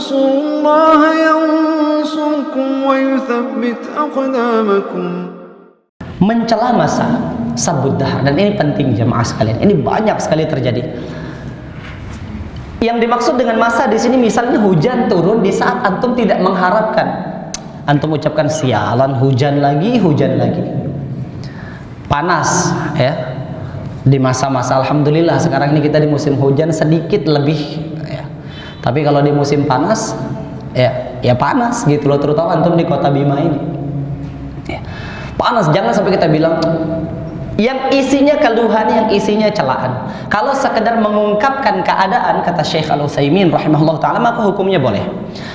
تنصروا الله ينصركم ويثبت أقدامكم. Mencela masa sabud dahar, dan ini penting jemaah sekalian. Ini banyak sekali terjadi. Yang dimaksud dengan masa di sini misalnya hujan turun di saat antum tidak mengharapkan. Antum ucapkan sialan, hujan lagi. Panas ya. Di masa-masa alhamdulillah sekarang ini kita di musim hujan sedikit lebih ya. Tapi kalau di musim panas ya panas gitu loh, terutama antum di kota Bima ini. Ya. Panas, jangan sampai kita bilang yang isinya keluhan, yang isinya celaan. Kalau sekedar mengungkapkan keadaan, kata Syekh Al-Utsaimin rahimahullah ta'ala, maka hukumnya boleh.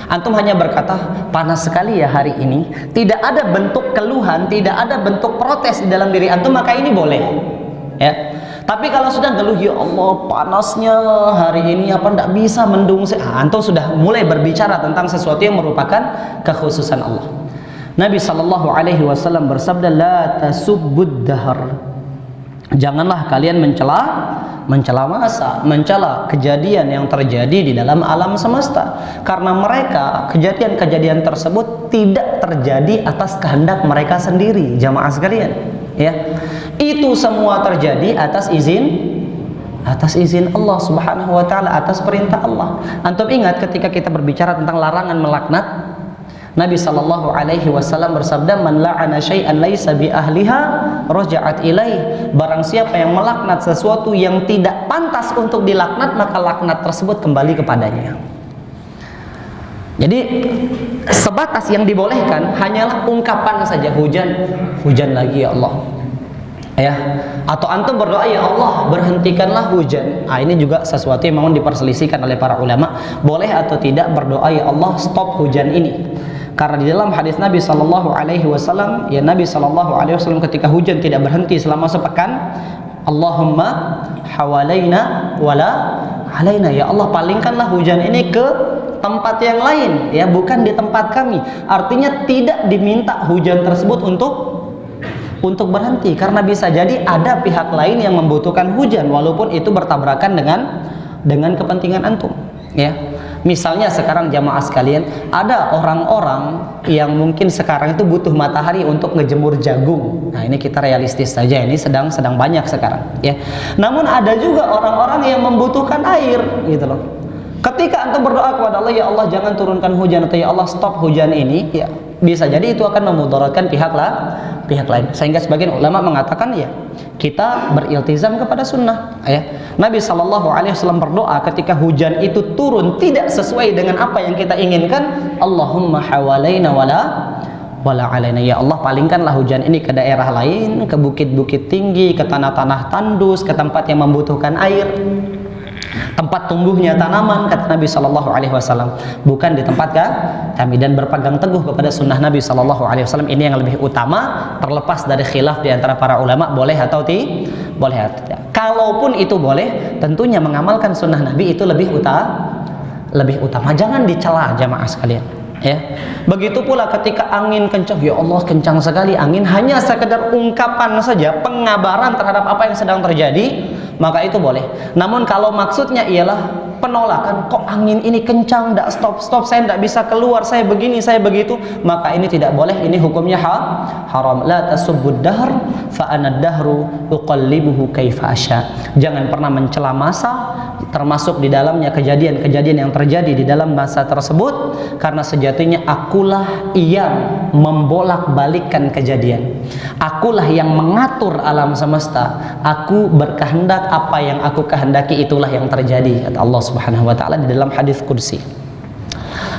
Antum hanya berkata, panas sekali ya hari ini, tidak ada bentuk keluhan, tidak ada bentuk protes di dalam diri antum, maka ini boleh ya. Tapi kalau sudah geluh, ya Allah panasnya hari ini apa ndak bisa mendung, antum sudah mulai berbicara tentang sesuatu yang merupakan kekhususan Allah. Nabi sallallahu alaihi wasallam bersabda, la tasubbud dahar. Janganlah kalian mencela masa, mencela kejadian yang terjadi di dalam alam semesta, karena mereka kejadian-kejadian tersebut tidak terjadi atas kehendak mereka sendiri, jamaah sekalian ya. Itu semua terjadi atas izin Allah Subhanahu wa taala, atas perintah Allah. Antum ingat ketika kita berbicara tentang larangan melaknat, Nabi sallallahu alaihi wasallam bersabda, man la'ana syai'an laisa bi ahliha raja'at ilaih. Barang siapa yang melaknat sesuatu yang tidak pantas untuk dilaknat, maka laknat tersebut kembali kepadanya. Jadi sebatas yang dibolehkan hanyalah ungkapan saja, hujan lagi ya Allah. Ya, atau antum berdoa, ya Allah berhentikanlah hujan. Ini juga sesuatu yang memang diperselisihkan oleh para ulama, boleh atau tidak berdoa, ya Allah stop hujan ini. Karena di dalam hadis Nabi sallallahu alaihi wasallam, ya Nabi sallallahu alaihi wasallam ketika hujan tidak berhenti selama sepekan, Allahumma hawalaina wala alaina, ya Allah palingkanlah hujan ini ke tempat yang lain ya, bukan di tempat kami. Artinya tidak diminta hujan tersebut untuk berhenti, karena bisa jadi ada pihak lain yang membutuhkan hujan walaupun itu bertabrakan dengan kepentingan antum ya. Misalnya sekarang jamaah sekalian, ada orang-orang yang mungkin sekarang itu butuh matahari untuk ngejemur jagung. Nah ini kita realistis saja, ini sedang banyak sekarang ya. Namun ada juga orang-orang yang membutuhkan air gitu loh. Ketika antum berdoa kepada Allah, ya Allah jangan turunkan hujan, atau ya Allah stop hujan ini, ya bisa jadi itu akan memudaratkan pihak lain. Sehingga sebagian ulama mengatakan ya kita beriltizam kepada sunnah ya. Nabi SAW berdoa ketika hujan itu turun tidak sesuai dengan apa yang kita inginkan, Allahumma hawalaina wala alaina, ya Allah palingkanlah hujan ini ke daerah lain, ke bukit-bukit tinggi, ke tanah-tanah tandus, ke tempat yang membutuhkan air, tempat tumbuhnya tanaman, kata Nabi SAW, bukan di tempat kami. Dan berpegang teguh kepada sunnah Nabi SAW, ini yang lebih utama, terlepas dari khilaf di antara para ulama boleh atau tidak. Kalaupun itu boleh, tentunya mengamalkan sunnah Nabi itu lebih utama. Jangan dicela jamaah sekalian ya. Begitu pula ketika angin kencang, ya Allah kencang sekali angin, hanya sekedar ungkapan saja, pengabaran terhadap apa yang sedang terjadi, maka itu boleh. Namun kalau maksudnya ialah penolakan, kok angin ini kencang, tidak stop, saya tidak bisa keluar, saya begini, saya begitu, maka ini tidak boleh. Ini hukumnya haram. La tasubbud dahr fa ana dahru uqallibuhu kaifa asya. Jangan pernah mencela masa, termasuk di dalamnya kejadian-kejadian yang terjadi di dalam masa tersebut, karena sejatinya akulah yang membolak-balikkan kejadian, akulah yang mengatur alam semesta, aku berkehendak, apa yang aku kehendaki itulah yang terjadi, kata Allah Subhanahu wa taala di dalam hadis qudsi.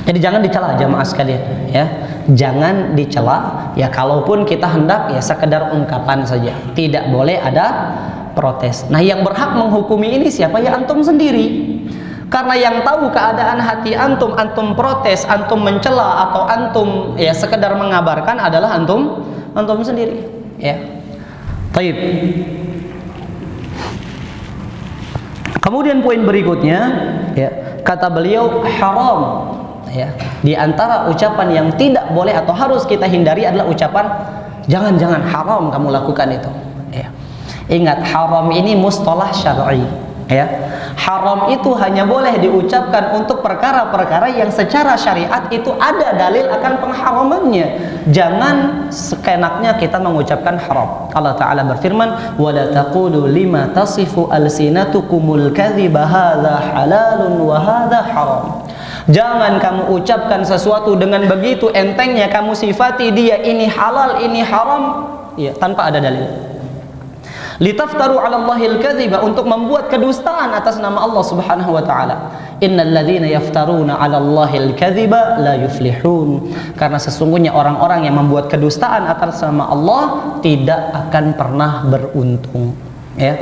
Jadi jangan dicela jamaah sekalian ya. Jangan dicela ya, kalaupun kita hendak ya sekedar ungkapan saja, tidak boleh ada protes. Nah yang berhak menghukumi ini siapa? Ya antum sendiri. Karena yang tahu keadaan hati antum protes, antum mencela, atau antum ya sekedar mengabarkan adalah antum sendiri ya. Baik. Kemudian poin berikutnya ya, kata beliau haram ya. Di antara ucapan yang tidak boleh atau harus kita hindari adalah ucapan jangan haram kamu lakukan itu ya. Ingat, haram ini mustalah syar'i Ya, haram itu hanya boleh diucapkan untuk perkara-perkara yang secara syariat itu ada dalil akan pengharamannya. Jangan seenaknya kita mengucapkan haram. Allah Ta'ala berfirman, وَلَا تَقُولُوا لِمَا تَصِفُ أَلْسِنَتُكُمُ الْكَذِبَ هَذَا حَلَالٌ وَهَذَا حَرَامٌ. Jangan kamu ucapkan sesuatu dengan begitu entengnya kamu sifati dia ini halal, ini haram, ya, tanpa ada dalil. Litaftaru 'ala Allahil kadhiba, untuk membuat kedustaan atas nama Allah Subhanahu wa taala. Innal ladzina yaftaruna 'ala Allahil kadhiba la yuflihun. Karena sesungguhnya orang-orang yang membuat kedustaan atas nama Allah tidak akan pernah beruntung, ya.